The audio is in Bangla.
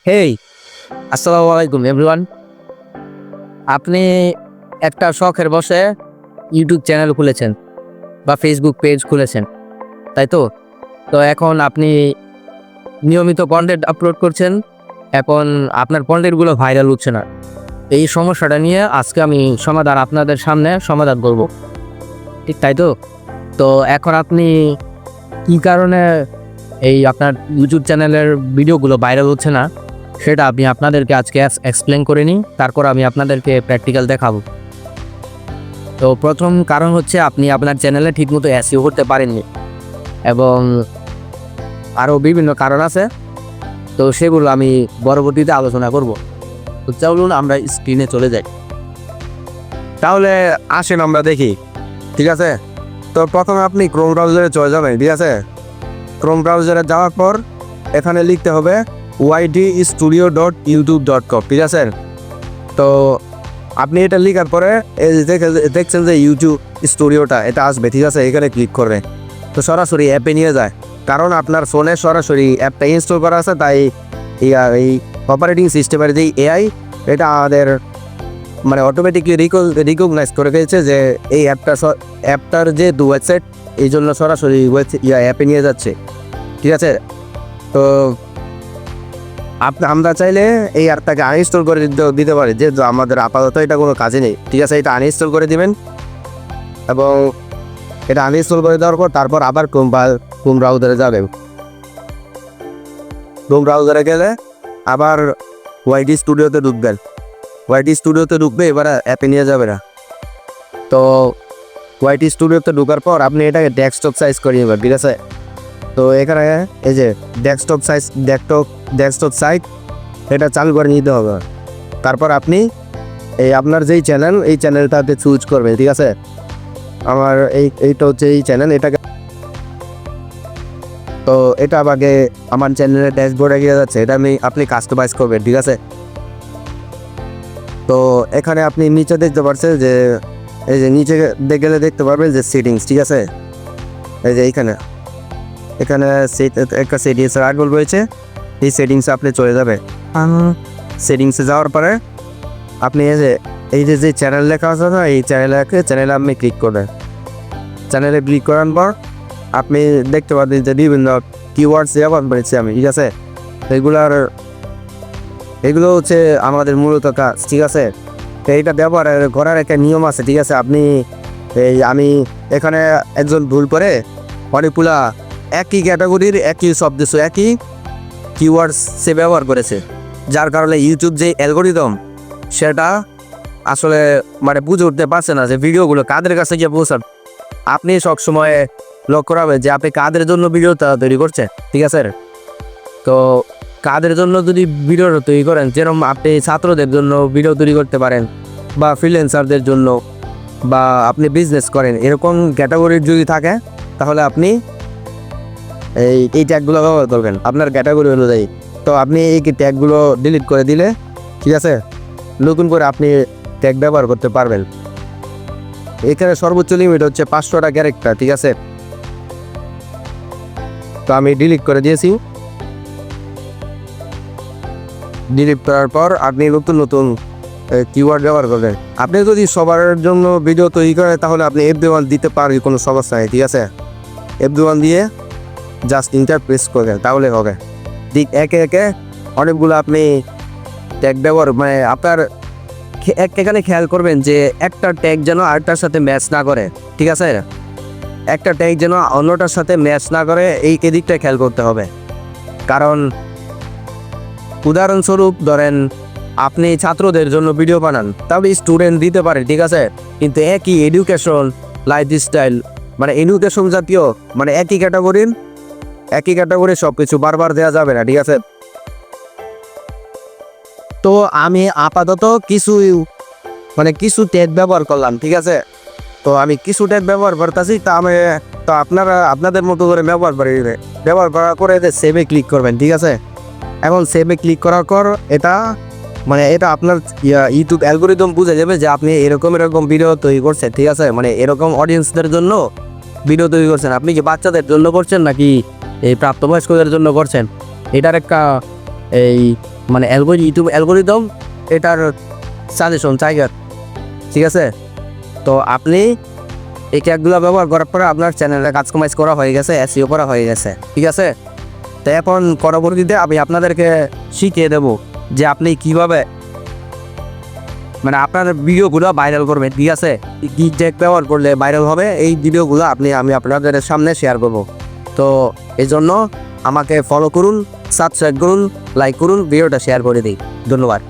হেই, আসসালামু আলাইকুম এভরিওয়ান। আপনি একটা শখের বশে ইউটিউব চ্যানেল খুলেছেন বা ফেসবুক পেজ খুলেছেন, তাই তো? তো এখন আপনি নিয়মিত কন্টেন্ট আপলোড করছেন। এখন আপনার কন্টেন্টগুলো ভাইরাল হচ্ছে না। এই সমস্যাটা নিয়ে আজকে আমি আপনাদের সামনে সমাধান করব। ঠিক তাই তো? তো এখন আপনি কী কারণে আপনার ইউটিউব চ্যানেলের ভিডিওগুলো ভাইরাল হচ্ছে না, সেটা আমি আপনাদেরকে আজকে এক্সপ্লেন করে নিই। তারপর আমি আপনাদেরকে প্র্যাকটিক্যাল দেখাবো। তো প্রথম কারণ হচ্ছে আপনি আপনার চ্যানেলে ঠিকমতো এসইও করতে পারেননি, এবং আরও বিভিন্ন কারণ আছে। তো সেগুলো আমি পরবর্তীতে আলোচনা করব। তো চলুন আমরা স্ক্রিনে চলে যাই। তাহলে আসেন আমরা দেখি, ঠিক আছে। তো প্রথমে আপনি ক্রোম ব্রাউজারে চলে যাবেন, ঠিক আছে। ক্রোম ব্রাউজারে যাওয়ার পর এখানে লিখতে হবে ydstudio.youtube.com, ঠিক আছে। তো আপনি এটা লেখার পরে এই যে দেখছেন যে ইউটিউব স্টুডিওটা এটা আসবে, ঠিক আছে। এখানে ক্লিক করবে, তো সরাসরি অ্যাপে নিয়ে যায়, কারণ আপনার ফোনে সরাসরি অ্যাপটা ইনস্টল করা আছে। তাই এই অপারেটিং সিস্টেমের যেই এআই, এটা আমাদের মানে অটোমেটিকলি রিকগনাইজ করে ফেলছে যে এই অ্যাপটার যে ওয়েবসাইট, এই জন্য সরাসরি অ্যাপে নিয়ে যাচ্ছে, ঠিক আছে। তো আমরা চাইলে এই অ্যাপটাকে আনইনস্টল করে দিতে পারি, যে আমাদের আপাতত এটা কোনো কাজে নেই, ঠিক আছে। এটা আনইনস্টল করে দিবেন, এবং এটা আনইনস্টল করে দেওয়ার পর তারপর আবার ক্রোম ব্রাউজারে যাবেন। ক্রোম ব্রাউজারে গেলে আবার ওয়াইটি স্টুডিওতে ঢুকবেন। ওয়াইটি স্টুডিওতে ঢুকবে, এবার অ্যাপে নিয়ে যাবে না। তো ওয়াইটি স্টুডিওতে ঢোকার পর আপনি এটাকে ডেস্কটপ সাইজ করে নেবেন, ঠিক আছে। তো এখানে এই যে ডেস্কটপ সাইজ এটা চালু করে নিতে হবে। তারপর আপনি আপনার যেই চ্যানেল, এই চ্যানেলটাতে চুজ করবেন, ঠিক আছে। আমার এইটা হচ্ছে এই চ্যানেল, এটাকে তো এটা আগে আমার চ্যানেলের ড্যাশবোর্ডে গিয়ে যাচ্ছে, এটা আপনি কাস্টমাইজ করবেন, ঠিক আছে। তো এখানে আপনি নিচে দেখতে পাচ্ছেন যে এই যে নিচে গেলে দেখতে পারবেন যে সেটিংস, ঠিক আছে। এই যে এখানে একটা সেটিংসের আইকন রয়েছে, এই সেটিংসে আপনি চলে যাবে। সেটিংসে যাওয়ার পরে আপনি এই যে চ্যানেল লেখা আছে না, এই চ্যানেলে আপনি ক্লিক করবেন। চ্যানেলে ক্লিক করার পর আপনি দেখতে পাবেন যে বিভিন্ন কিওয়ার্ডস ব্যবহার করেছি আমি, ঠিক আছে। এগুলো হচ্ছে আমাদের মূলত কাজ, ঠিক আছে। তো এইটা ব্যবহার করার একটা নিয়ম আছে, ঠিক আছে। আমি এখানে একজন ভুল করে অনেকগুলা একই ক্যাটাগরির একই শব্দ একই কিওয়ার্ডস সে ব্যবহার করেছে, যার কারণে ইউটিউব যে অ্যালগরিদম, সেটা আসলে মানে বুঝে উঠতে পারছে না যে ভিডিওগুলো কাদের কাছে গিয়ে পৌঁছান। আপনি সবসময় লক্ষ্য রাখবেন যে আপনি কাদের জন্য ভিডিওটা তৈরি করছেন, ঠিক আছে। তো কাদের জন্য যদি ভিডিওটা তৈরি করেন, যেরকম আপনি ছাত্রদের জন্য ভিডিও তৈরি করতে পারেন, বা ফ্রিল্যান্সারদের জন্য, বা আপনি বিজনেস করেন, এরকম ক্যাটাগরির যদি থাকে, তাহলে আপনি এই ট্যাগগুলো ব্যবহার করবেন আপনার ক্যাটাগরি অনুযায়ী। তো আপনি এই ট্যাগগুলো ডিলিট করে দিলে, ঠিক আছে, নতুন করে আপনি ট্যাগ ব্যবহার করতে পারবেন। এখানে সর্বোচ্চ লিমিট হচ্ছে 500টা ক্যারেক্টার, ঠিক আছে। তো আমি ডিলিট করে দিয়েছি। ডিলিট করার পর আপনি নতুন কিওয়ার্ড ব্যবহার করবেন। আপনি যদি সবার জন্য ভিডিও তৈরি করেন, তাহলে আপনি FB1 দিতে পারেন, কোনো সমস্যা নেই, ঠিক আছে। FB1 দিয়ে জাস্ট ইন্টার প্রেস করবেন, তাহলে হবে। একে একে অনেকগুলো আপনি ট্যাগ ব্যবহার মানে আপনার এখানে খেয়াল করবেন যে একটা ট্যাগ যেন আরেকটার সাথে ম্যাচ না করে, ঠিক আছে। একটা ট্যাগ যেন অন্যটার সাথে ম্যাচ না করে, এই দিকটা খেয়াল করতে হবে। কারণ উদাহরণস্বরূপ ধরেন আপনি ছাত্রদের জন্য ভিডিও বানান, তবে স্টুডেন্ট দিতে পারে, ঠিক আছে। কিন্তু একই এডুকেশন, লাইফস্টাইল মানে এডুকেশন জাতীয় মানে একই ক্যাটাগরির সব কিছু বারবার দেওয়া যাবে না, ঠিক আছে। তো আমি আপাতত কিছু ট্যাগ ব্যবহার করলাম, ঠিক আছে। তো আমি কিছু ট্যাগ ব্যবহার করতেছি, তো আপনারা আপনাদের মতো করে ব্যবহার করার পরে সেভে ক্লিক করবেন, ঠিক আছে। এখন সেভে ক্লিক করার পর এটা আপনার ইউটিউব অ্যালগরিদম বুঝে যাবে যে আপনি এরকম ভিডিও তৈরি করছেন, ঠিক আছে। মানে এরকম অডিয়েন্সদের জন্য ভিডিও তৈরি করছেন। আপনি কি বাচ্চাদের জন্য করছেন নাকি এই প্রাপ্তবয়স্কদের জন্য করছেন, এটার একটা মানে ইউটিউব অ্যালগোরিদম এটার সাজেশন টাইগার, ঠিক আছে। তো আপনি এই ক্যাকগুলো ব্যবহার করার পরে আপনার চ্যানেলে কাস্টমাইজ করা হয়ে গেছে, এসইও করা হয়ে গেছে, ঠিক আছে। তো এখন পরবর্তীতে আমি আপনাদেরকে শিখিয়ে দেব যে আপনি কিভাবে মানে আপনার ভিডিওগুলো ভাইরাল করবেন, ঠিক আছে। কি ট্যাগ ব্যবহার করলে ভাইরাল হবে এই ভিডিওগুলো আমি আপনাদের সামনে শেয়ার করব। তো এই জন্য আমাকে ফলো করুন, সাবস্ক্রাইব করুন, লাইক করুন, ভিডিওটা শেয়ার করে দিই। ধন্যবাদ।